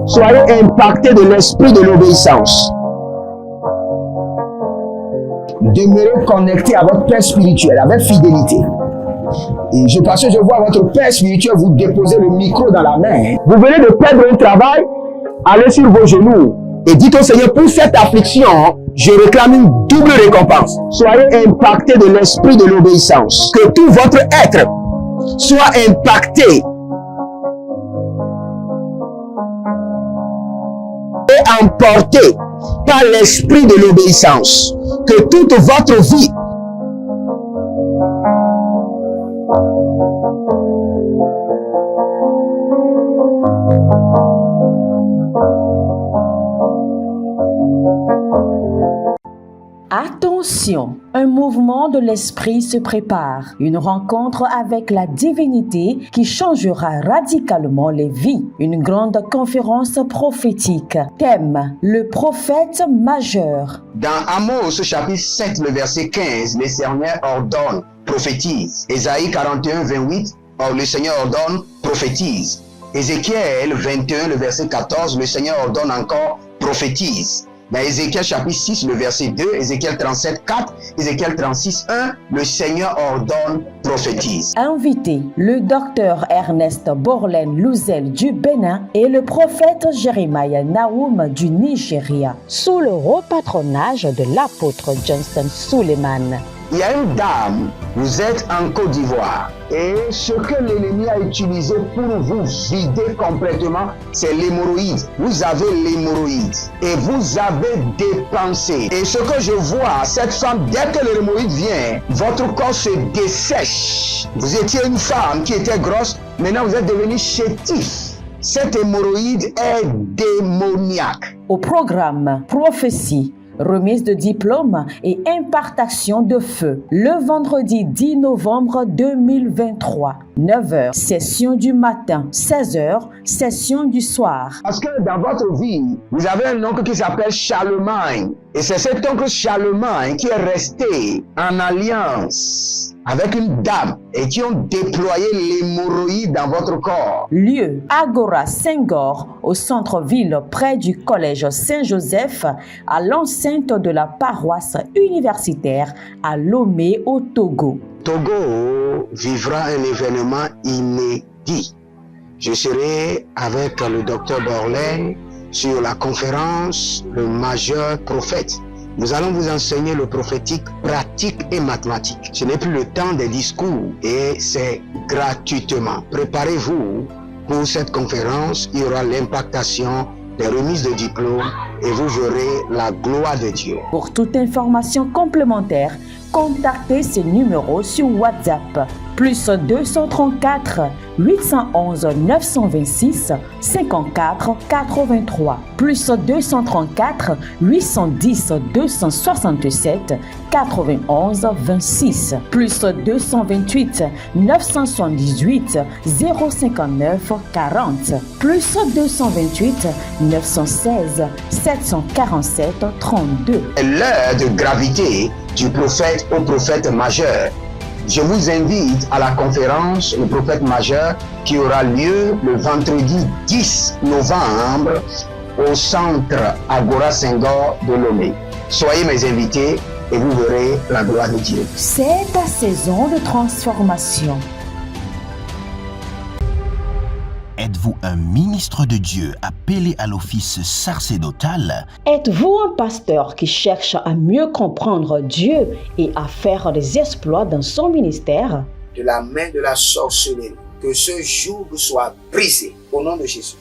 Soyez impactés de l'esprit de l'obéissance. Demeurez connectés à votre Père spirituel avec fidélité. Et parce que je vois votre Père spirituel vous déposer le micro dans la main. Vous venez de perdre un travail, allez sur vos genoux et dites au Seigneur, pour cette affliction, je réclame une double récompense. Soyez impactés de l'esprit de l'obéissance. Que tout votre être soit impacté et emporté par l'esprit de l'obéissance. Que toute votre vie Attention, un mouvement de l'esprit se prépare, une rencontre avec la divinité qui changera radicalement les vies, une grande conférence prophétique. Thème, le prophète majeur. Dans Amos chapitre 7, le verset 15, le Seigneur ordonne, prophétise. Ésaïe 41, 28, le Seigneur ordonne, prophétise. Ézéchiel 21, le verset 14, le Seigneur ordonne encore, prophétise. Dans Ézéchiel chapitre 6, le verset 2, Ézéchiel 37, 4, Ézéchiel 36, 1, le Seigneur ordonne, prophétise. Invité, le docteur Ernest Borlen Louzel du Bénin et le prophète Jeremiah Nahum du Nigeria, sous le haut patronage de l'apôtre Johnson Suleiman. Il y a une dame, vous êtes en Côte d'Ivoire et ce que l'ennemi a utilisé pour vous vider complètement, c'est l'hémorroïde. Vous avez l'hémorroïde et vous avez dépensé. Et ce que je vois, cette femme, dès que l'hémorroïde vient, votre corps se dessèche. Vous étiez une femme qui était grosse, maintenant vous êtes devenu chétif. Cette hémorroïde est démoniaque. Au programme Prophétie, remise de diplôme et impartation de feu. Le vendredi 10 novembre 2023, 9h, session du matin, 16h, session du soir. Parce que dans votre vie, vous avez un oncle qui s'appelle Charlemagne. Et c'est cet oncle Charlemagne qui est resté en alliance avec une dame et qui ont déployé l'hémorroïde dans votre corps. Lieu, Agora Senghor, au centre-ville près du collège Saint-Joseph, à l'enceinte de la paroisse universitaire à Lomé au Togo. Togo vivra un événement inédit. Je serai avec le docteur Borlen sur la conférence Le Majeur Prophète. Nous allons vous enseigner le prophétique pratique et mathématique. Ce n'est plus le temps des discours et c'est gratuitement. Préparez-vous pour cette conférence. Il y aura l'impactation des remises de diplômes et vous verrez la gloire de Dieu. Pour toute information complémentaire, contactez ces numéros sur WhatsApp. Plus 234 811 926 54 83. Plus 234 810 267 91 26. Plus 228 978 059 40. Plus 228 916 747 32. L'heure de gravité du prophète au prophète majeur. Je vous invite à la conférence Le Prophète Majeur qui aura lieu le vendredi 10 novembre au centre Agora Senghor de Lomé. Soyez mes invités et vous verrez la gloire de Dieu. C'est ta saison de transformation. Êtes-vous un ministre de Dieu appelé à l'office sacerdotal? Êtes-vous un pasteur qui cherche à mieux comprendre Dieu et à faire des exploits dans son ministère? De la main de la sorcellerie, que ce joug soit brisé au nom de Jésus.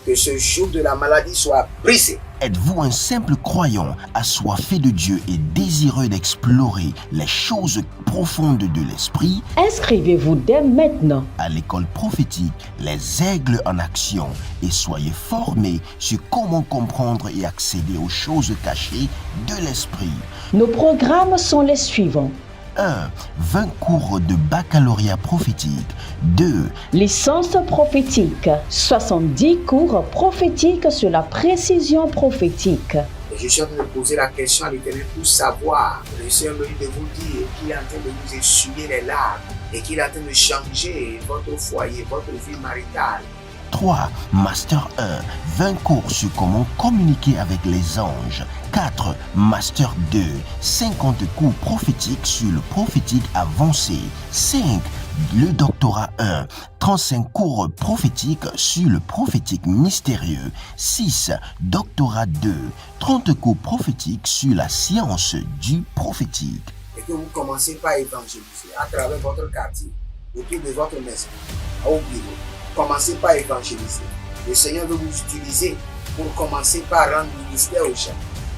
Que ce joug de la maladie soit brisé. Êtes-vous un simple croyant assoiffé de Dieu et désireux d'explorer les choses profondes de l'esprit? Inscrivez-vous dès maintenant À l'école prophétique Les Aigles en Action et soyez formés sur comment comprendre et accéder aux choses cachées de l'esprit. Nos programmes sont les suivants. 1. 20 cours de baccalauréat prophétique. 2. Licence prophétique. 70 cours prophétiques sur la précision prophétique. Et je suis en train de poser la question à l'Éternel pour savoir. Le Seigneur me dit de vous dire qu'il est en train de vous essuyer les larmes et qu'il est en train de changer votre foyer, votre vie maritale. 3. Master 1, 20 cours sur comment communiquer avec les anges. 4. Master 2, 50 cours prophétiques sur le prophétique avancé. 5. Le doctorat 1, 35 cours prophétiques sur le prophétique mystérieux. 6. Doctorat 2, 30 cours prophétiques sur la science du prophétique. Et que vous commencez par évangéliser à travers votre quartier, autour de votre maison, au bureau. Commencez par évangéliser. Le Seigneur veut vous utiliser pour commencer par rendre ministère aux gens,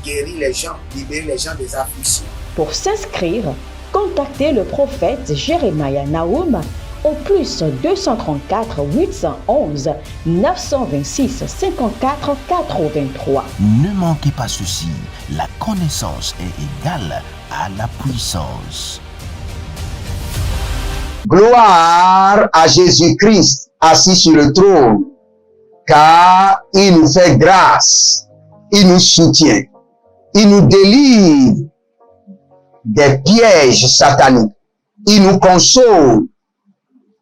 guérir les gens, libérer les gens des afflictions. Pour s'inscrire, contactez le prophète Jérémia Naoum au plus 234 811 926 54 83. Ne manquez pas ceci, la connaissance est égale à la puissance. Gloire à Jésus-Christ assis sur le trône, car il nous fait grâce, il nous soutient, il nous délivre des pièges sataniques, il nous console,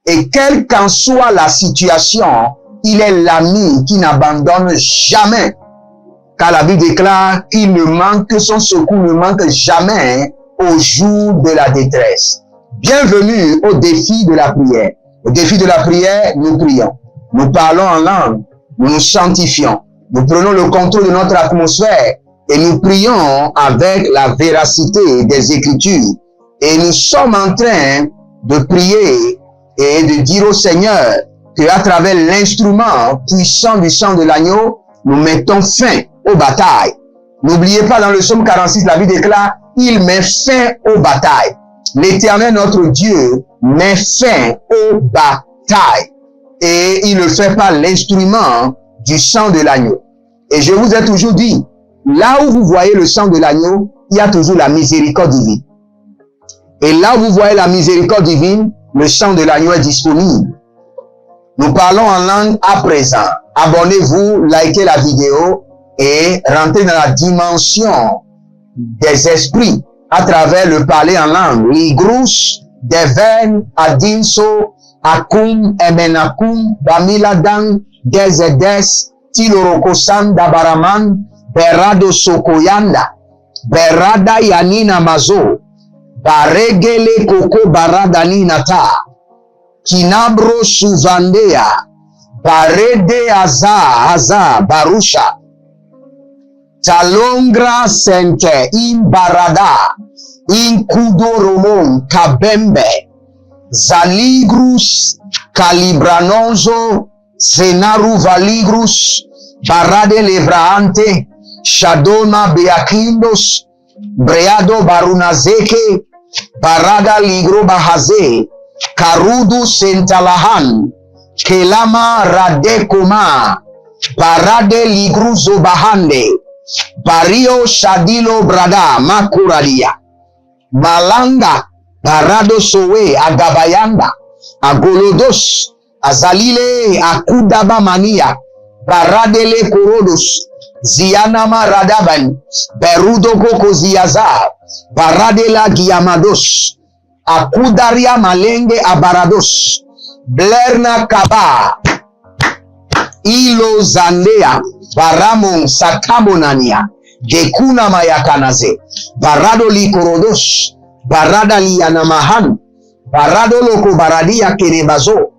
et quelle qu'en soit la situation, il est l'ami qui n'abandonne jamais, car la Bible déclare qu'il ne manque, que son secours ne manque jamais au jour de la détresse. Bienvenue au défi de la prière. Au défi de la prière, nous prions. Nous parlons en langue. Nous nous sanctifions. Nous prenons le contrôle de notre atmosphère et nous prions avec la véracité des Écritures. Et nous sommes en train de prier et de dire au Seigneur qu'à travers l'instrument puissant du sang de l'agneau, nous mettons fin aux batailles. N'oubliez pas, dans le psaume 46, la Bible déclare, il met fin aux batailles. L'Éternel, notre Dieu, met fin aux batailles. Et il le fait par l'instrument du sang de l'agneau. Et je vous ai toujours dit, là où vous voyez le sang de l'agneau, il y a toujours la miséricorde divine. Et là où vous voyez la miséricorde divine, le sang de l'agneau est disponible. Nous parlons en langue à présent. Abonnez-vous, likez la vidéo et rentrez dans la dimension des esprits à travers le parler en langue. Ligrus, Deven, Adinso, Akum, Emenakum, Bamiladan, Gezedes, Tilorokosan, Dabaraman, Berado Sokoyanda, Berada Yanina Mazo, Baregele Koko Baradani Nata, Kinabro Suvandea, Barede Aza, Barusha, Talongra Sente, in Barada, in Kudoromon, Kabembe, Zaligrus, Calibranonzo, Senaru Valigrus, Barade Levrante, Shadona Beakindos, Breado Barunazeke, Barada Ligro Bahaze, Karudu Sentalahan, Kelama Radekoma, Barade Ligruzo Bahande, Bario Shadilo Brada Makuradia, Malanga, Barado Sowe, Agabayanda, Agolodos, Azalile, Akudaba Mania, Baradele Korodos, Zianama Radaban, Berudo Koko Ziaza, Baradela Giamados, Akudaria Malenge Abarados, Blerna Kaba, Ilo Zandea, Baramon Sakamonania, Gekuna Mayakanaze, Barado Likorodos, Barada Lianamahan, Barado Loko Baradia Kenebazo,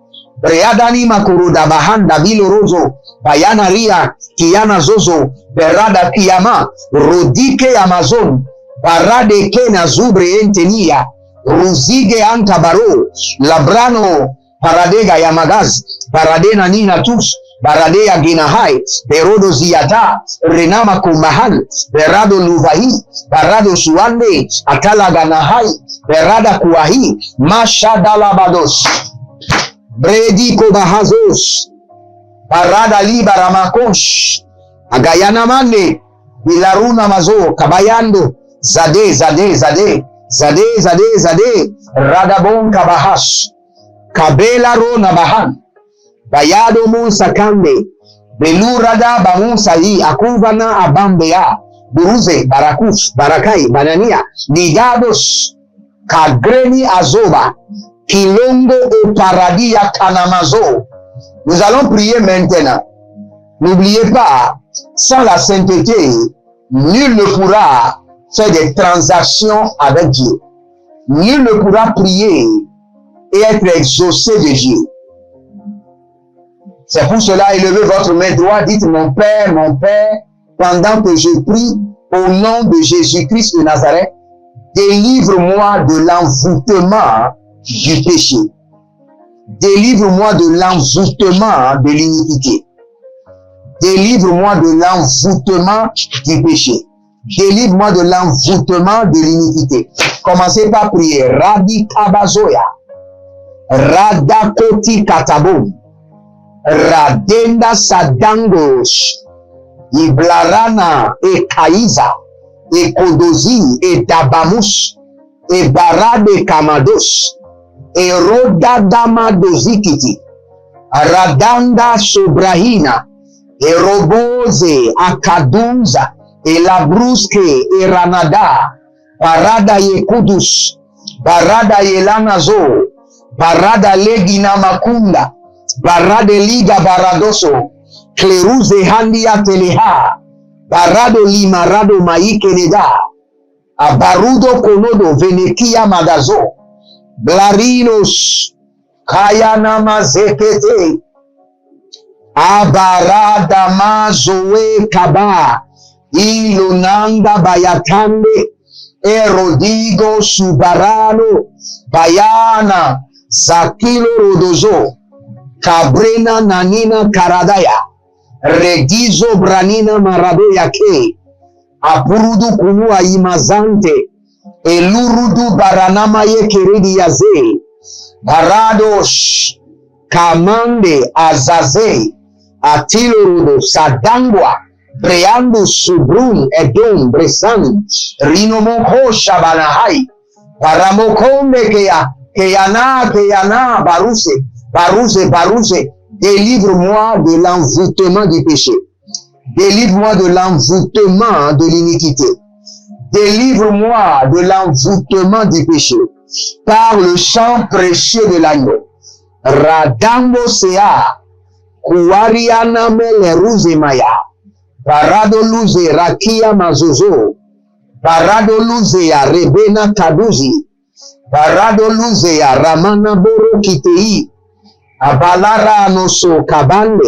Breadani Makuruda Bahan Davilo Rozo, Bayana Ria, Kiana Zozo, Berada Kiyama, Rodike Amazon, Barade Kena Zubre Entenia, Ruzige Antabaro, Labrano, Paradega Yamagaz, Paradena Nina Tus, Baradea Ginahai, Berodo Ziata, Renama Kumahan, Berado Luvahi, Barado Suande, Atala Ganahai, Berada Kuahi, Mashadalabados, Bredi Kobahazos, Barada Libaramakosh, Agayana Mande, Bilaruna Mazo, Kabayando, Zade, Radabon Kabahash, Kabela Rona Bahan, Bayado Musa Kande, Belurada Bamusayi, Akuvana Abambea, Buruze, Barakus, Barakai, Banania, Nigados, Kagreni Azoba, Kilongo o Paradia Kanamazo, Nous allons prier maintenant. N'oubliez pas, sans la sainteté, nul ne pourra faire des transactions avec Dieu. Nul ne pourra prier et être exaucé de Dieu. C'est pour cela, élevez votre main droite, dites mon Père, pendant que je prie au nom de Jésus-Christ de Nazareth, délivre-moi de l'envoûtement du péché. Délivre-moi de l'envoûtement de l'iniquité. Délivre-moi de l'envoûtement du péché. Délivre-moi de l'envoûtement de l'iniquité. Commencez par prier. Radi Kabazoya. Radakoti Katabom. Radenda Sadangos. Iblarana et Kaïza. Et Kodozi et Dabamus. Et Barade Kamados. Et Rodadamadozikiti. Radanda Sobrahina. Et Robose Akadunza. Et Labruske et Ranada. Barada ye Kudus. Barada ye Lanazo. Barada Legina Makunda. Barade Liga Baradoso. Kleruze Handia Teleha. Barado Limarado Maike Neda. Abarudo Konodo Venekia Madazo. Blarinos Kayana Mazekete. Abarada Mazoe Kaba. Ilunanda Bayatande. Erodigo Subarano. Bayana Zakilo Rodozo. Cabrena Nanina Karadaya. Regizo Branina Maradoya Ke. Apurudu Kunua Imazante. Elurudu Baranama Yekeredi Yaze. Baradosh. Kamande Azaze. Atilurudu Sadangwa. Breando Subrun Edom Bresan. Rinomoko Shabanahai. Paramokonde Keyana Baruse. Baruse. Délivre-moi de l'envoûtement du péché. Délivre-moi de l'envoûtement de l'iniquité. Délivre-moi de l'envoûtement du péché. Par le sang précieux de l'agneau. Radambo Sea. Kuariana Meleruze Maya. Parado Luze Rakia Mazozo. Parado Luze ya Rebena Kaduzi. Parado Luze ya Ramana Boro Kitei. Abalara Noso Kabande.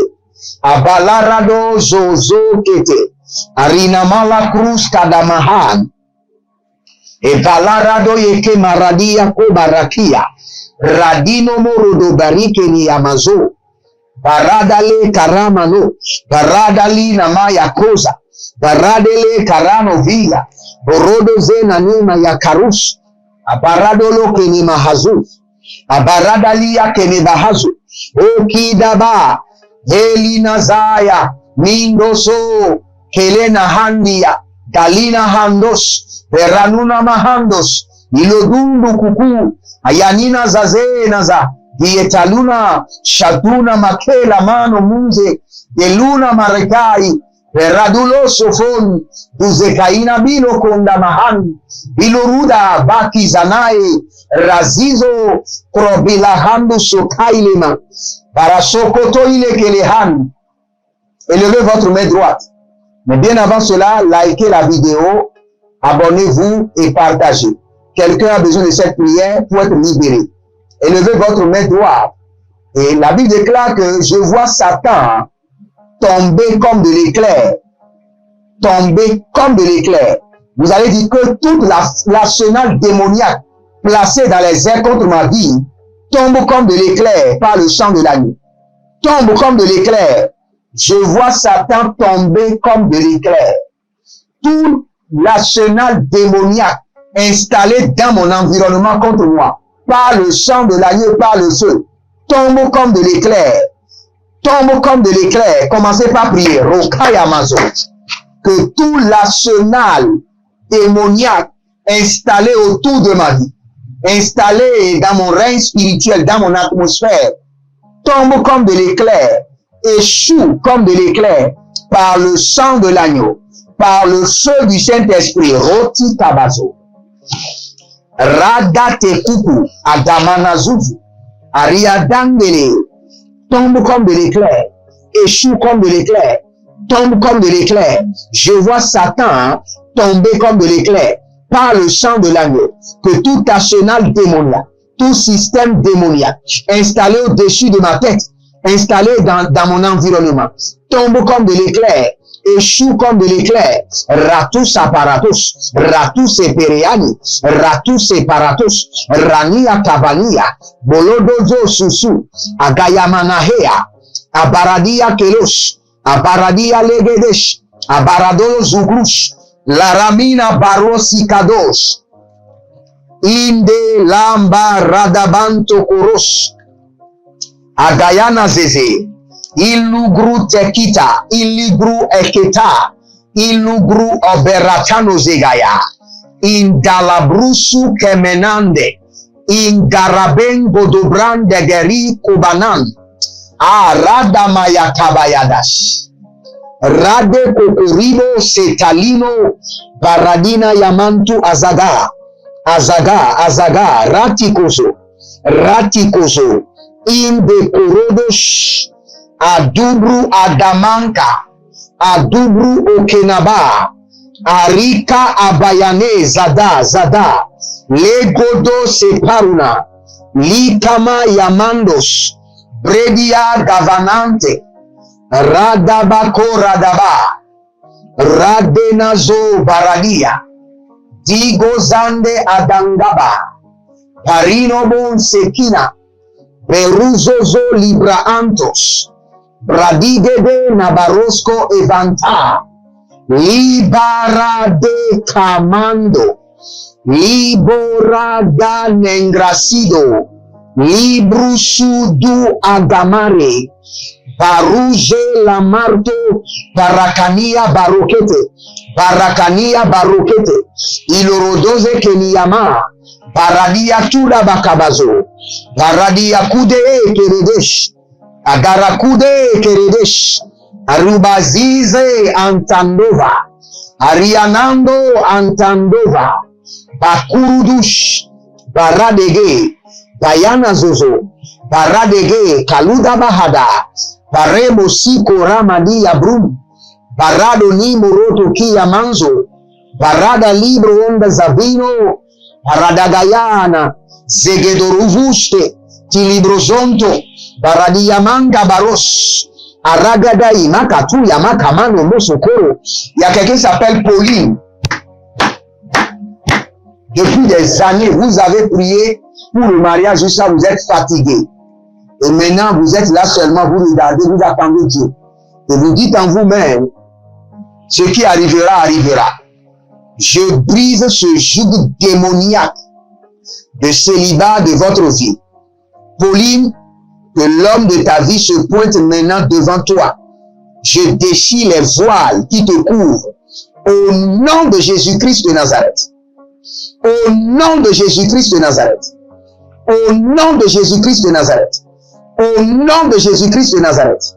Abalara do Zozo Kete. Arina Mala Cruz Kadamahan. E Balara do Yeke Maradia Kobarakia. Radino Morodo Barike ni Amazo. Baradale Karamano. Baradali Namaya Koza. Baradele Karano Villa. Borodo Zena Nima Yakarus. Abaradolo Keni Mahazu. Abaradali ya Keni Bahazu. Okidaba. Elina Zaya. Mindoso. Kelena Handia. Dalina Handos. Beranuna Mahandos. Ilodundu Kuku. Ayanina Zazenaza. Dietaluna. Shatuna Makela Mano Munze. Deluna Marekai. Peradulo Sofon. Duzekaina Bilo Kondamahan. Biloruda Baki Zanae. Razizo Probilahando Sokailema. Parasokoto ile Kelehan. Élevez votre main droite. Mais bien avant cela, likez la vidéo, abonnez-vous et partagez. Quelqu'un a besoin de cette prière pour être libéré. Élevez votre main droite. Et la Bible déclare que je vois Satan tomber comme de l'éclair. Tomber comme de l'éclair. Vous allez dire que toute l'arsenal démoniaque placé dans les airs contre ma vie tombe comme de l'éclair par le sang de l'agneau. Tombe comme de l'éclair. Je vois Satan tomber comme de l'éclair. Tout l'arsenal démoniaque installé dans mon environnement contre moi, par le sang de l'agneau, par le feu, tombe comme de l'éclair. Tombe comme de l'éclair. Commencez par prier. Rokaya Mazo. Que tout l'arsenal démoniaque installé autour de ma vie, installé dans mon règne spirituel, dans mon atmosphère, tombe comme de l'éclair, échoue comme de l'éclair, par le sang de l'agneau, par le feu du Saint-Esprit. Roti Tabazo. Radate Kuku. Adamana Zuzu. Ariadangele. tombe comme de l'éclair, échoue comme de l'éclair, tombe comme de l'éclair. Je vois Satan tomber comme de l'éclair par le sang de l'agneau. Que tout arsenal démoniaque, tout système démoniaque installé au-dessus de ma tête, installé dans mon environnement, tombe comme de l'éclair, échoue comme de l'éclair. Ratus aparatus, ratus epereani, ratus separatus, rania kabania, bolodozo susu, agayamanahea, abaradia kelos, abaradia legedesh, abaradolo zugrush, laramina barosi kados, inde lamba radabanto koros, agayana zeze, ilugru tekita, iligru eketa, ilugru oberatano zegaya, indalabrusu kemenande, ingarabengo dobrande geri kubanan, aradamaya kabayadas, rade kokoribo setalino, baradina yamantu azaga, azaga, ratikoso, inde korodosh, adubru adamanka, adubru okenaba, arika abayane zada, legodo separuna, likama yamandos, bredia gavanante, radabako radaba, radenazo baradia, digo zande adangaba, parino bon sekina, beruzozo libra antos, bradigede nabarosco evanta, libara de camando, liborada nengrasido, librusu du agamare, baruje la marto, barakania barokete, ilorodoze keniyama, baradia tuda bakabazo, baradia kude keredesh, agarakude keredesh, arubazize antandova, arianando antandova, bakurudush, baradege, bayana zozo, baradege, kaluda bahada, baremo siko ramadi abrum, barado ni moroto kia manzo, barada libro onda zavino, baradagayana, zegedoruvuste, tilibrozonto, baradiamanga baros, aragadai makatu ya makamano mosokoro. Il y a quelqu'un qui s'appelle Pauline. Depuis des années, vous avez prié pour le mariage, jusqu'à vous êtes fatigué. Et maintenant, vous êtes là seulement, vous regardez, vous attendez Dieu. Et vous dites en vous-même, ce qui arrivera, arrivera. Je brise ce joug démoniaque de célibat de votre vie. Pauline, que l'homme de ta vie se pointe maintenant devant toi. Je déchire les voiles qui te couvrent. Au nom de Jésus-Christ de Nazareth. Au nom de Jésus-Christ de Nazareth. Au nom de Jésus-Christ de Nazareth. Au nom de Jésus-Christ de Nazareth.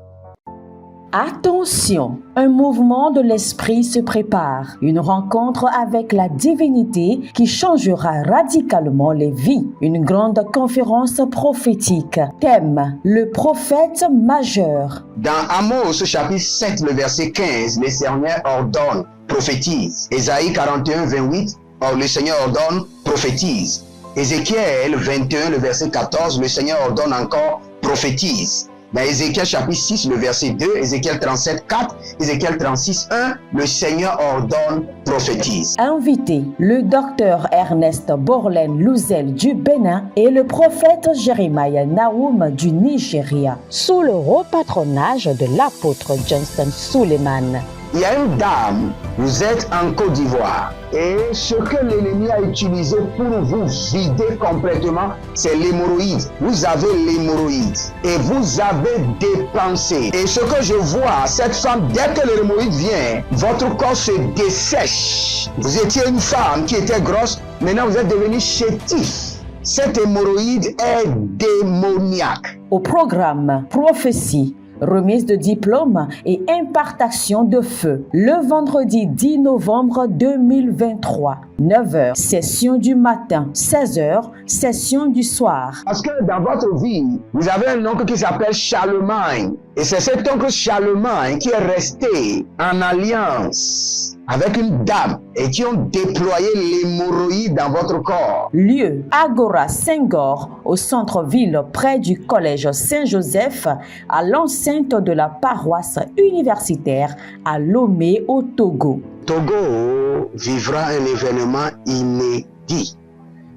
Attention, un mouvement de l'esprit se prépare, une rencontre avec la divinité qui changera radicalement les vies, une grande conférence prophétique. Thème, le prophète majeur. Dans Amos chapitre 7, le verset 15, le Seigneur ordonne, prophétise. Ésaïe 41, 28, le Seigneur ordonne, prophétise. Ézéchiel 21, le verset 14, le Seigneur ordonne encore, prophétise. Dans Ézéchiel chapitre 6, le verset 2, Ézéchiel 37, 4, Ézéchiel 36, 1, le Seigneur ordonne, prophétise. Invité, le docteur Ernest Borlen Louzel du Bénin et le prophète Jeremiah Nahum du Nigeria, sous le haut patronage de l'apôtre Johnson Suleiman. Il y a une dame, vous êtes en Côte d'Ivoire, et ce que l'ennemi a utilisé pour vous vider complètement, c'est l'hémorroïde. Vous avez l'hémorroïde et vous avez dépensé. Et ce que je vois, cette femme, dès que l'hémorroïde vient, votre corps se dessèche. Vous étiez une femme qui était grosse, maintenant vous êtes devenu chétif. Cette hémorroïde est démoniaque. Au programme Prophétie, remise de diplôme et impartation de feu. Le vendredi 10 novembre 2023, 9h, session du matin, 16h, session du soir. Parce que dans votre vie, vous avez un oncle qui s'appelle Charlemagne. Et c'est cet oncle Charlemagne qui est resté en alliance avec une dame et qui ont déployé l'hémorroïde dans votre corps. Lieu, Agora Senghor, au centre-ville près du collège Saint-Joseph, à l'enceinte de la paroisse universitaire à Lomé au Togo. Togo vivra un événement inédit.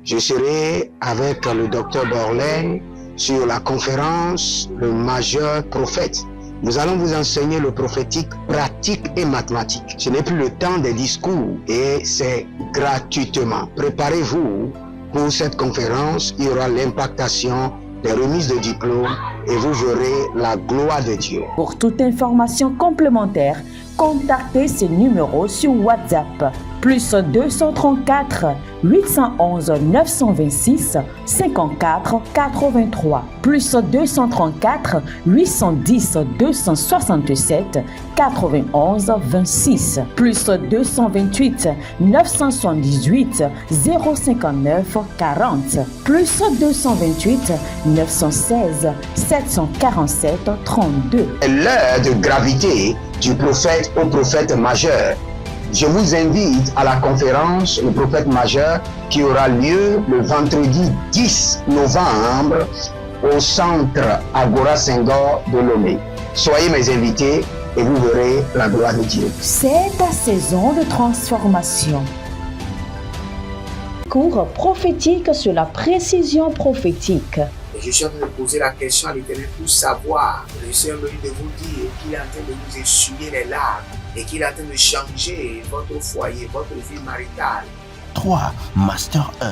Je serai avec le docteur Borlen sur la conférence Le Majeur Prophète. Nous allons vous enseigner le prophétique pratique et mathématique. Ce n'est plus le temps des discours et c'est gratuitement. Préparez-vous pour cette conférence. Il y aura l'impactation des remises de diplômes et vous verrez la gloire de Dieu. Pour toute information complémentaire, contactez ces numéros sur WhatsApp. Plus 234 811 926 54 83. Plus 234 810 267 91 26. Plus 228 978 059 40. Plus 228 916 747 32. L'heure de gravité du prophète au prophète majeur. Je vous invite à la conférence Le Prophète Majeur qui aura lieu le vendredi 10 novembre au centre Agora Senghor de Lomé. Soyez mes invités et vous verrez la gloire de Dieu. C'est ta saison de transformation. Cours prophétique sur la précision prophétique. Je suis en train de poser la question à l'Éternel pour savoir. Le Seigneur me dit de vous dire qu'il est en train de vous essuyer les larmes et qu'il est en train de changer votre foyer, votre vie maritale. 3. Master 1.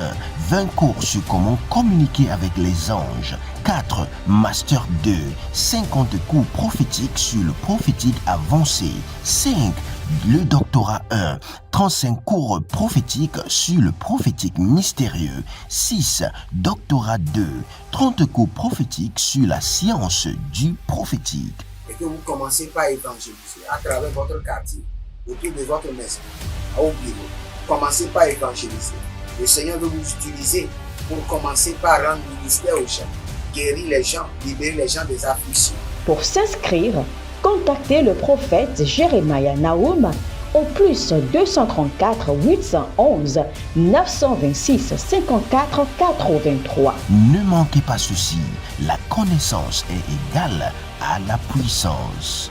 20 cours sur comment communiquer avec les anges. 4. Master 2. 50 cours prophétiques sur le prophétique avancé. 5. Le doctorat 1. 35 cours prophétiques sur le prophétique mystérieux. 6. Doctorat 2. 30 cours prophétiques sur la science du prophétique. Et que vous commencez par évangéliser à travers votre quartier, autour de votre maison, au bureau. Commencez par évangéliser. Le Seigneur veut vous utiliser pour commencer par rendre ministère aux gens, guérir les gens, libérer les gens des afflictions. Pour s'inscrire, contactez le prophète Jérémia Naoum au plus 234 811 926 54 83. Ne manquez pas ceci, la connaissance est égale à la puissance.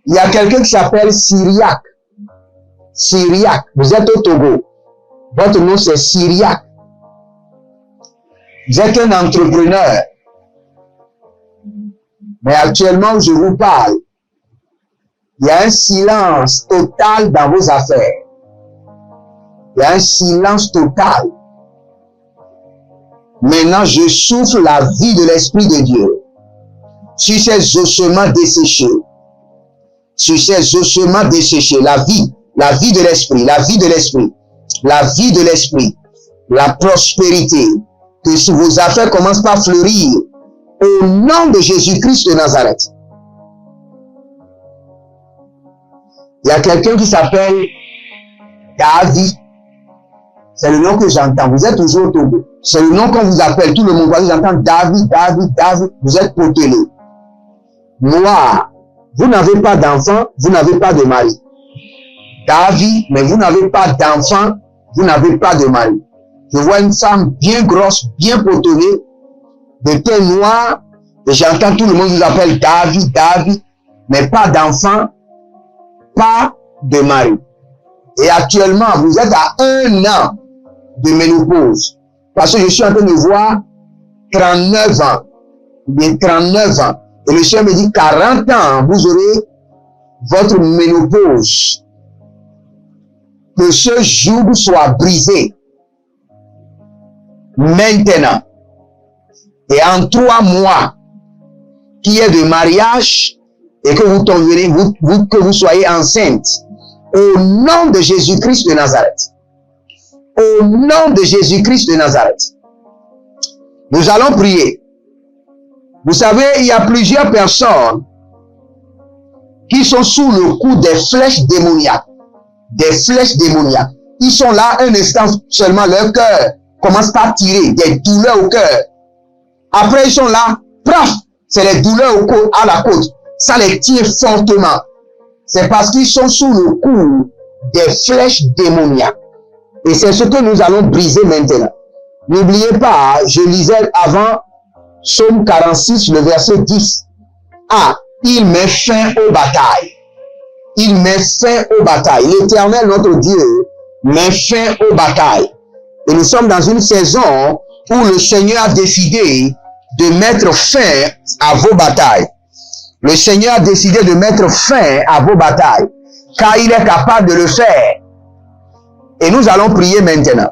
Il y a quelqu'un qui s'appelle Syriac. Syriac, vous êtes au Togo. Votre nom c'est Syriac. Vous êtes un entrepreneur. Mais actuellement où je vous parle, il y a un silence total dans vos affaires. Il y a un silence total. Maintenant, je souffle la vie de l'Esprit de Dieu sur ces ossements desséchés. Sur ces ossements desséchés, la vie de l'Esprit, la vie de l'Esprit, la vie de l'Esprit, la prospérité, que si vos affaires commencent par fleurir, au nom de Jésus-Christ de Nazareth. Il y a quelqu'un qui s'appelle David. C'est le nom que j'entends. Vous êtes toujours au Togo. C'est le nom qu'on vous appelle. Tout le monde, vous entendez David, David, David. Vous êtes potelé. Noir. Vous n'avez pas d'enfant, vous n'avez pas de mari. David, mais vous n'avez pas d'enfant, vous n'avez pas de mari. Je vois une femme bien grosse, bien potonnée, de teint noir, et j'entends tout le monde vous appelle David, David, mais pas d'enfant, pas de mari. Et actuellement, vous êtes à 1 an de ménopause. Parce que je suis en train de voir 39 ans. Bien 39 ans. Et le Seigneur me dit 40 ans, vous aurez votre ménopause. Que ce joug soit brisé. Maintenant. Et en 3 mois, qui est de mariage, et que vous tomberez, que vous soyez enceinte. Au nom de Jésus-Christ de Nazareth. Au nom de Jésus-Christ de Nazareth. Nous allons prier. Vous savez, il y a plusieurs personnes qui sont sous le coup des flèches démoniaques. Des flèches démoniaques. Ils sont là un instant seulement, leur cœur commence à tirer, des douleurs au cœur. Après, ils sont là, paf, c'est les douleurs à la côte. Ça les tire fortement. C'est parce qu'ils sont sous le coup des flèches démoniaques. Et c'est ce que nous allons briser maintenant. N'oubliez pas, je lisais avant Psaume 46, le verset 10. Ah, il met fin aux batailles. Il met fin aux batailles. L'Éternel, notre Dieu, met fin aux batailles. Et nous sommes dans une saison où le Seigneur a décidé de mettre fin à vos batailles. Le Seigneur a décidé de mettre fin à vos batailles, car il est capable de le faire. Et nous allons prier maintenant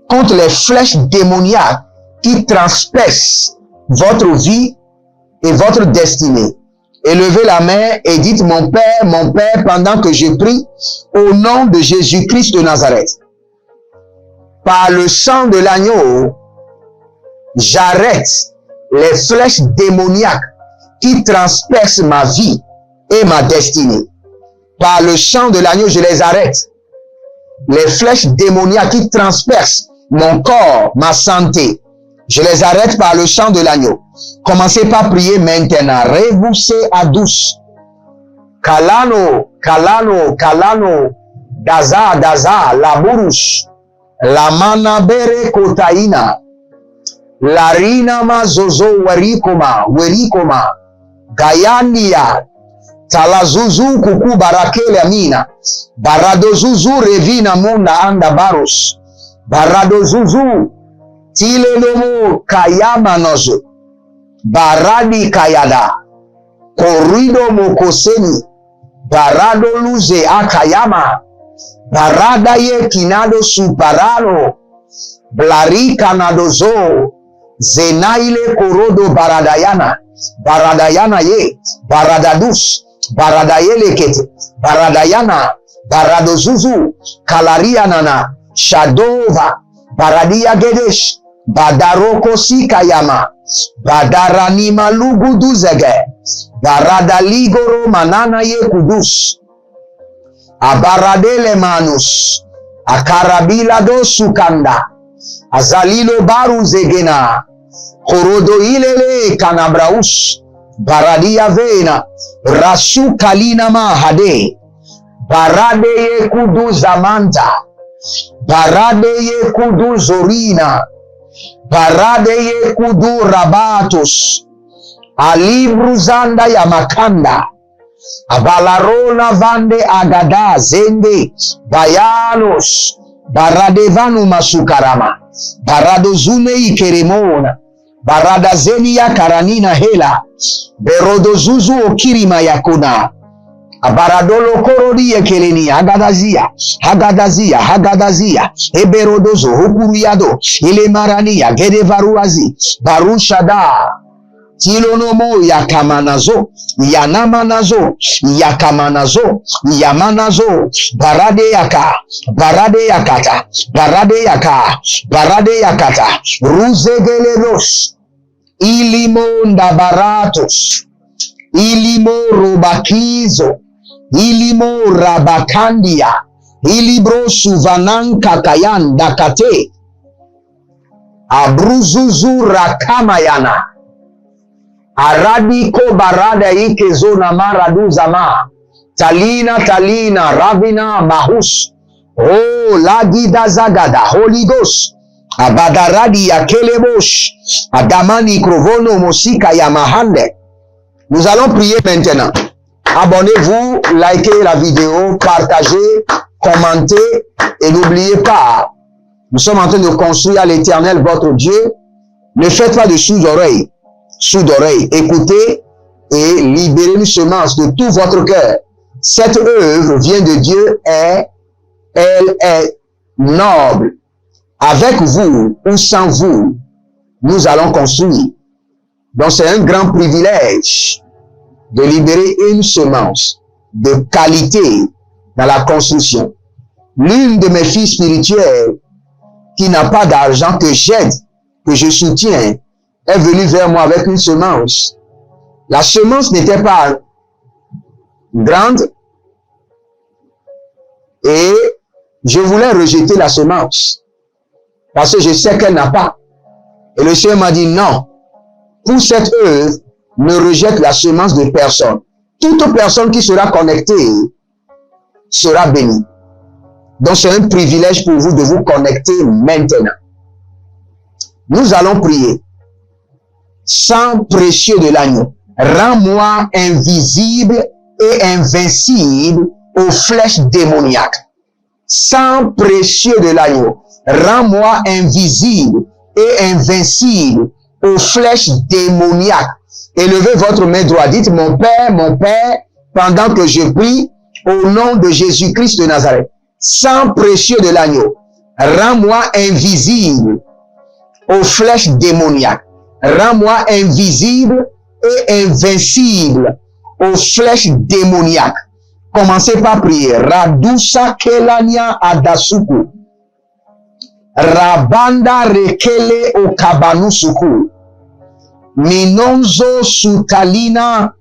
contre les flèches démoniaques qui transpercent votre vie et votre destinée. Élevez la main et dites, mon Père, pendant que je prie, au nom de Jésus-Christ de Nazareth, par le sang de l'agneau, j'arrête les flèches démoniaques qui transpercent ma vie et ma destinée. Par le sang de l'agneau, je les arrête. Les flèches démoniaques qui transpercent mon corps, ma santé, je les arrête par le sang de l'agneau. Commencez par prier maintenant. Reboussez à douce. Kalano, kalano, kalano. Daza, daza, la burush. La manabere kotaina. La rina ma zozo werikoma, werikoma. Gayandia. Talazuzu kuku barakele amina. Baradozuzu revina munda anda baros. Baradozuzu. Tilelomo kayama nozo. Baradi kayada. Korido mokoseni. Barado luze akayama. Barada ye kinado suparano. Blari kanadozo. Zenaile korodo baradayana. Baradayana ye. Baradadus. Baradayele kete. Baradayana. Baradozuzu. Kalarianana. Shadova. Baradia gedesh. Badaroko sikayama. Badarani malugudu zege. Baradaligoro manana ye kudus. Abaradele manus. Akarabila do sukanda. Azalilo baru zegena. Korodo ilele kanabraus. Baradia vena. Rasu kalina mahade. Barade ye kudu zamanta. Barade ye kudu zorina. Barade ye kudu rabatos. Alibruzanda ya makanda. Abalarona vande agada zende. Bayanos. Baradevanu masukarama. Baradozune ikeremona. Baradazeni ya karanina hela. Berodozuzu okirima yakuna. Abaradolo korori ekeleni hagadazia. Hagadazia. Hagadazia. Eberodozo hukuruyado. Ile marania gedevaruazi. Barushada. Tilonomo yakamanazo, yanamanazo, yakamanazo, yamanazo, barade yaka, barade yakata, barade yaka, barade yakata, ruzegeleros, ilimo ndabaratos, ilimo robakizo, ilimo rabakandia, ilibro suvananka kayan dakate, Abruzuzu rakamayana. Aradi ko barada ike zona maradu zama. Talina talina ravina mahus. Oh lagida zagada Holy Ghost. Abadaradi yakelebosh. Adamani krovono mosika yamahande. Nous allons prier maintenant. Abonnez-vous, likez la vidéo, partagez, commentez et n'oubliez pas, nous sommes en train de construire à l'Éternel votre Dieu. Ne faites pas de sous-oreille. Sous-oreille. Écoutez et libérez une semence de tout votre cœur. Cette œuvre vient de Dieu et elle est noble. Avec vous ou sans vous, nous allons construire. Donc c'est un grand privilège de libérer une semence de qualité dans la construction. L'une de mes filles spirituelles qui n'a pas d'argent, que j'aide, que je soutiens, est venue vers moi avec une semence. La semence n'était pas grande et je voulais rejeter la semence parce que je sais qu'elle n'a pas. Et le Seigneur m'a dit non, pour cette œuvre, ne rejette la semence de personne. Toute personne qui sera connectée sera bénie. Donc c'est un privilège pour vous de vous connecter maintenant. Nous allons prier. Sang précieux de l'agneau, rends-moi invisible et invincible aux flèches démoniaques. Sang précieux de l'agneau, rends-moi invisible et invincible aux flèches démoniaques. Élevez votre main droite. Dites, mon Père, pendant que je prie, au nom de Jésus-Christ de Nazareth, sang précieux de l'agneau, rends-moi invisible aux flèches démoniaques. Rends-moi invisible et invincible aux flèches démoniaques. Commencez par prier. Radusa kelania adasuku. Rabanda rekele okabanusuku. Minonzo sutalina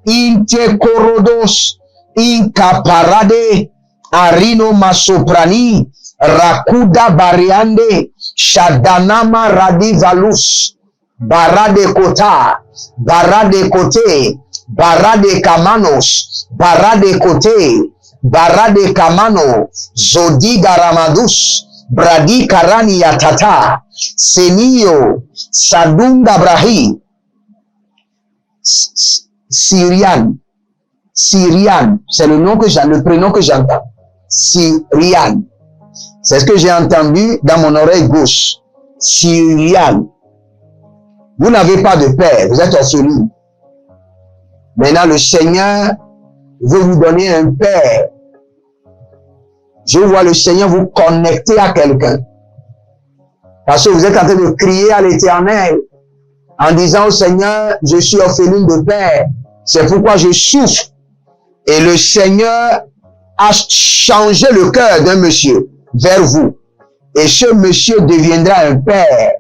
inte korodos incaparade arino masoprani rakuda bariande shadanama radivalus barade kota barade kote barade kamanos barade kote barade kamano zodiga ramadus bradi karani yatata senio sadunga brahi Syriane, c'est le prénom que j'entends. Syriane. C'est ce que j'ai entendu dans mon oreille gauche. Syriane. Vous n'avez pas de père, vous êtes orpheline. Maintenant, le Seigneur veut vous donner un père. Je vois le Seigneur vous connecter à quelqu'un. Parce que vous êtes en train de crier à l'Éternel en disant au Seigneur, je suis orpheline de père. C'est pourquoi je souffre. Et le Seigneur a changé le cœur d'un monsieur vers vous. Et ce monsieur deviendra un père.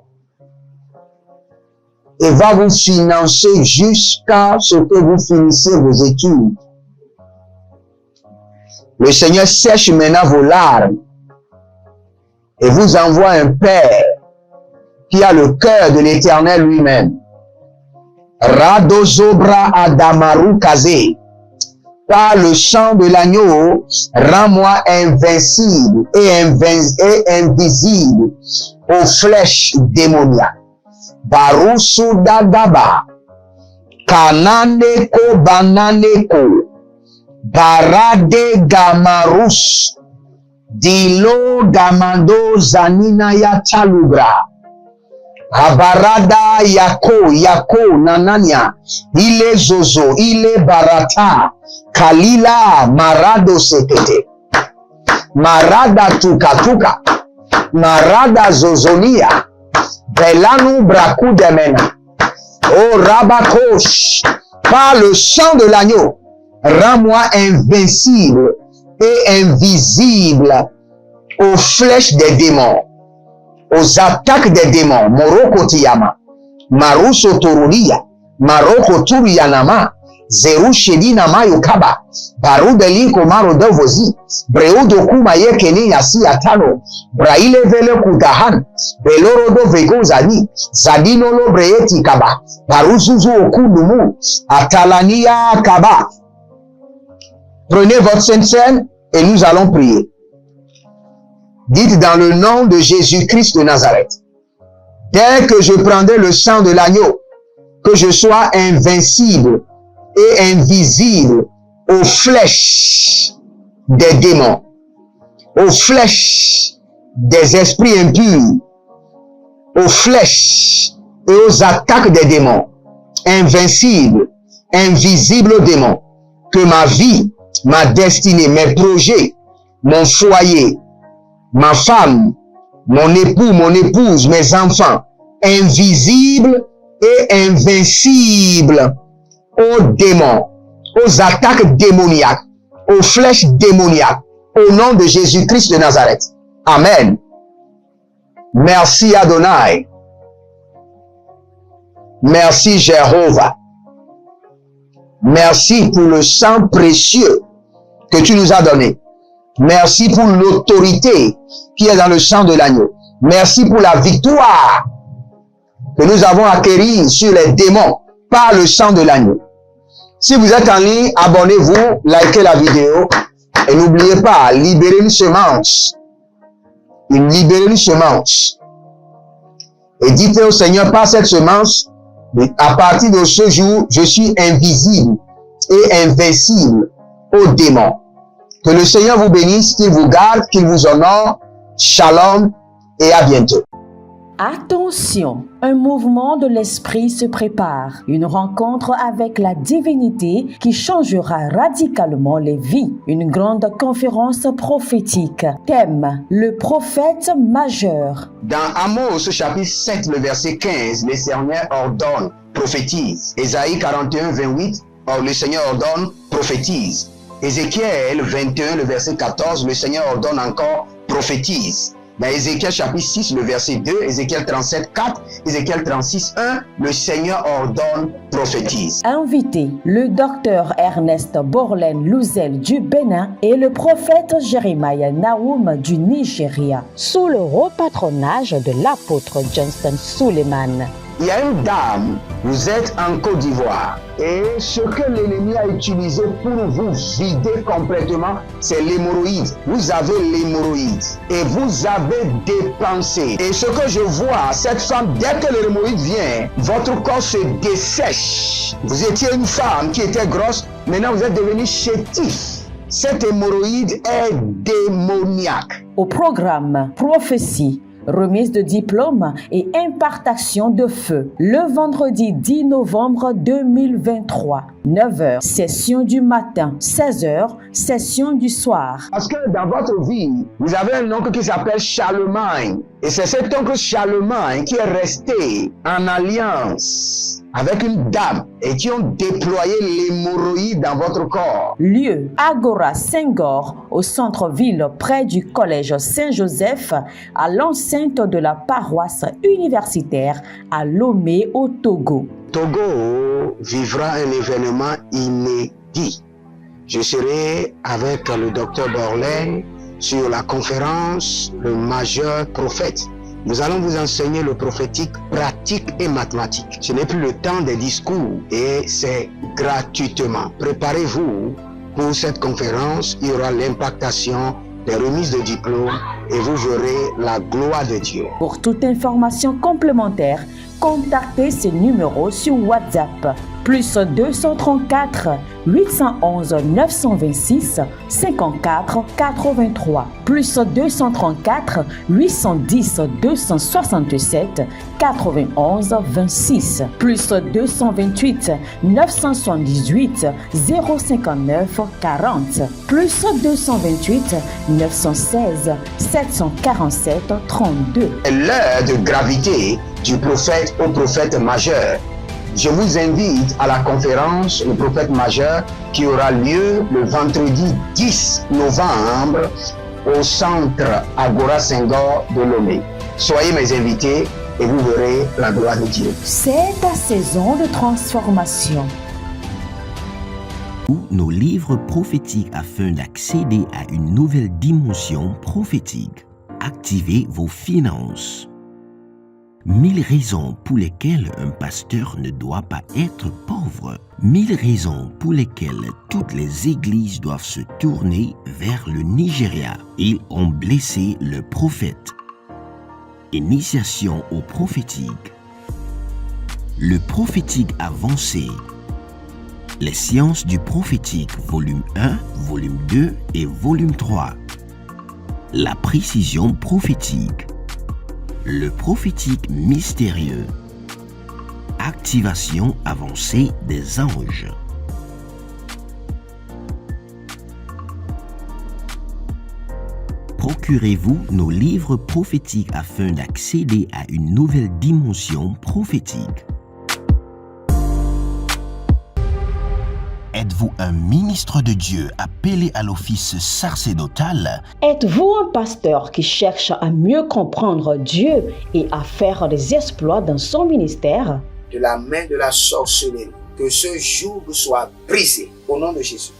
Et va vous financer jusqu'à ce que vous finissez vos études. Le Seigneur sèche maintenant vos larmes. Et vous envoie un père qui a le cœur de l'Éternel lui-même. Radozobra Adamaru Kazé. Par le sang de l'agneau, rends-moi invincible et invisible aux flèches démoniaques. Barusu Dadaba. Kananeko Bananeko. Barade Gamarus. Dilo Gamando Zanina Yatalubra. Abarada Yako Nanania, Ile Zozo, Ile Barata, Kalila Marado Sekete, Marada Tuka, Marada Zozonia, Belanu Braku Demena, Oh Rabakosh, par le sang de l'agneau, rends-moi invincible et invisible aux flèches des démons. Aux attaques des démons, Moroko Tiyama, Maruso Torulia, Maroko Turiyanama, Zeru Shedina Mayo Kaba, Barudeli Komaro Dovozi, Breudo Kumaye Keni Yasi Atano, Braile Vele Kudahan, Belorodo Vegozani, Zadinolo Breeti Kaba, Baruzuzu Okudumu, Atalania Kaba. Prenez votre Sainte Seine et nous allons prier. Dites dans le nom de Jésus-Christ de Nazareth, dès que je prendrai le sang de l'agneau, que je sois invincible et invisible aux flèches des démons, aux flèches des esprits impurs, aux flèches et aux attaques des démons, invincible, invisible aux démons, que ma vie, ma destinée, mes projets, mon foyer, ma femme, mon époux, mon épouse, mes enfants, invisibles et invincibles aux démons, aux attaques démoniaques, aux flèches démoniaques, au nom de Jésus-Christ de Nazareth. Amen. Merci Adonai. Merci Jéhovah. Merci pour le sang précieux que tu nous as donné. Merci pour l'autorité qui est dans le sang de l'agneau. Merci pour la victoire que nous avons acquérie sur les démons par le sang de l'agneau. Si vous êtes en ligne, abonnez-vous, likez la vidéo et n'oubliez pas, libérez une semence. Libérez une semence. Et dites au Seigneur, par cette semence, à partir de ce jour, je suis invisible et invincible aux démons. Que le Seigneur vous bénisse, qu'il vous garde, qu'il vous honore. Shalom et à bientôt. Attention, un mouvement de l'esprit se prépare, une rencontre avec la divinité qui changera radicalement les vies, une grande conférence prophétique. Thème, le prophète majeur. Dans Amos chapitre 7, le verset 15, le Seigneur ordonne, prophétise. Ésaïe 41, 28, le Seigneur ordonne, prophétise. Ézéchiel 21, le verset 14, le Seigneur ordonne encore, prophétise. Dans Ézéchiel chapitre 6, le verset 2, Ézéchiel 37, 4, Ézéchiel 36, 1, le Seigneur ordonne, prophétise. Invité, le docteur Ernest Borlen Louzel du Bénin et le prophète Jeremiah Nahum du Nigeria, sous le haut patronage de l'apôtre Johnston Suleiman. Il y a une dame, vous êtes en Côte d'Ivoire et ce que l'ennemi a utilisé pour vous vider complètement, c'est l'hémorroïde. Vous avez l'hémorroïde et vous avez dépensé. Et ce que je vois, cette femme, dès que l'hémorroïde vient, votre corps se dessèche. Vous étiez une femme qui était grosse, maintenant vous êtes devenu chétif. Cette hémorroïde est démoniaque. Au programme Prophétie, remise de diplôme et impartation de feu. Le vendredi 10 novembre 2023, 9h, session du matin, 16h, session du soir. Parce que dans votre vie, vous avez un oncle qui s'appelle Charlemagne. Et c'est cet oncle Charlemagne qui est resté en alliance avec une dame et qui ont déployé l'hémorroïde dans votre corps. Lieu, Agora Senghor, au centre-ville près du collège Saint-Joseph, à l'enceinte de la paroisse universitaire à Lomé au Togo. Togo vivra un événement inédit. Je serai avec le docteur Borlen sur la conférence Le Majeur Prophète. Nous allons vous enseigner le prophétique pratique et mathématique. Ce n'est plus le temps des discours et c'est gratuitement. Préparez-vous pour cette conférence. Il y aura l'impactation des remises de diplômes et vous verrez la gloire de Dieu. Pour toute information complémentaire, contactez ces numéros sur WhatsApp. Plus 234 811 926 54 83. Plus 234 810 267 91 26. Plus 228 978 059 40. Plus 228 916 747 32. L'heure de gravité du prophète au prophète majeur. Je vous invite à la conférence Le Prophète Majeur qui aura lieu le vendredi 10 novembre au centre Agora Senghor de Lomé. Soyez mes invités et vous verrez la gloire de Dieu. C'est ta saison de transformation. Nos livres prophétiques afin d'accéder à une nouvelle dimension prophétique. Activez vos finances. 1000 raisons pour lesquelles un pasteur ne doit pas être pauvre. 1000 raisons pour lesquelles toutes les églises doivent se tourner vers le Nigeria. Ils ont blessé le prophète. Initiation au prophétique. Le prophétique avancé. Les sciences du prophétique, volume 1, volume 2 et volume 3. La précision prophétique. Le prophétique mystérieux. Activation avancée des anges. Procurez-vous nos livres prophétiques afin d'accéder à une nouvelle dimension prophétique. Êtes-vous un ministre de Dieu appelé à l'office sacerdotal? Êtes-vous un pasteur qui cherche à mieux comprendre Dieu et à faire des exploits dans son ministère? De la main de la sorcellerie, que ce joug soit brisé au nom de Jésus.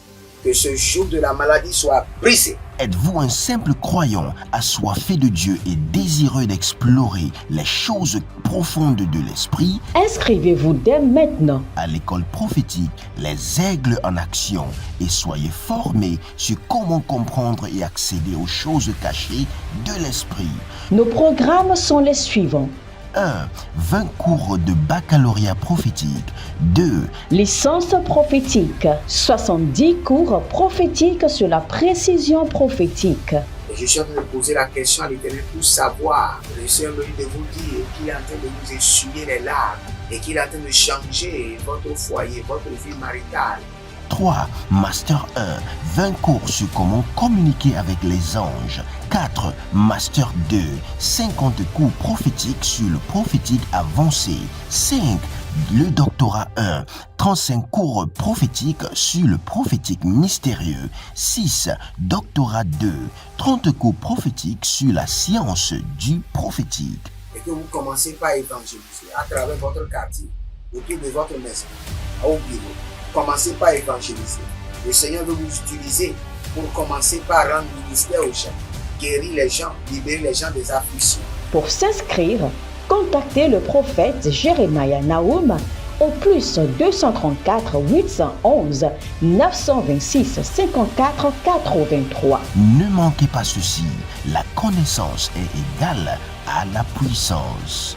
Que ce joug de la maladie soit brisé. Êtes-vous un simple croyant assoiffé de Dieu et désireux d'explorer les choses profondes de l'esprit? Inscrivez-vous dès maintenant À l'école prophétique, les aigles en action, et soyez formés sur comment comprendre et accéder aux choses cachées de l'esprit. Nos programmes sont les suivants. 1. 20 cours de baccalauréat prophétique. 2. Licence prophétique. 70 cours prophétiques sur la précision prophétique. Et je suis en train de poser la question à l'Éternel pour savoir. Le Seigneur me dit de vous dire qu'il est en train de vous essuyer les larmes et qu'il est en train de changer votre foyer, votre vie maritale. 3. Master 1. 20 cours sur comment communiquer avec les anges. 4. Master 2. 50 cours prophétiques sur le prophétique avancé. 5. Le doctorat 1. 35 cours prophétiques sur le prophétique mystérieux. 6. Doctorat 2. 30 cours prophétiques sur la science du prophétique. Et que vous commencez par évangéliser à travers votre quartier, autour de votre maison, au bureau. Commencez par évangéliser. Le Seigneur veut vous utiliser pour commencer par rendre ministère aux gens, guérir les gens, libérer les gens des afflictions. Pour s'inscrire, contactez le prophète Jeremiah Nahum au plus 234 811 926 54 83. Ne manquez pas ceci, la connaissance est égale à la puissance.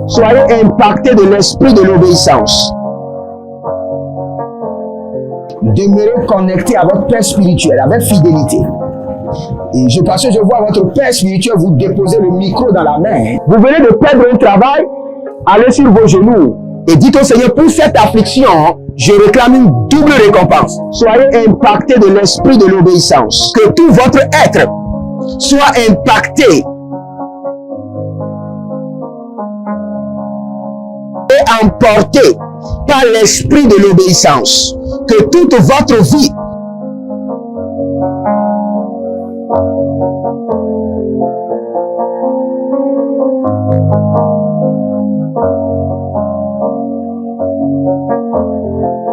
Soyez impactés de l'esprit de l'obéissance. Demeurez connectés à votre Père spirituel avec fidélité. Et parce que je vois votre Père spirituel vous déposer le micro dans la main. Vous venez de perdre un travail, allez sur vos genoux et dites au Seigneur, pour cette affliction, je réclame une double récompense. Soyez impactés de l'esprit de l'obéissance. Que tout votre être soit impacté et emporté par l'esprit de l'obéissance. Que toute votre vie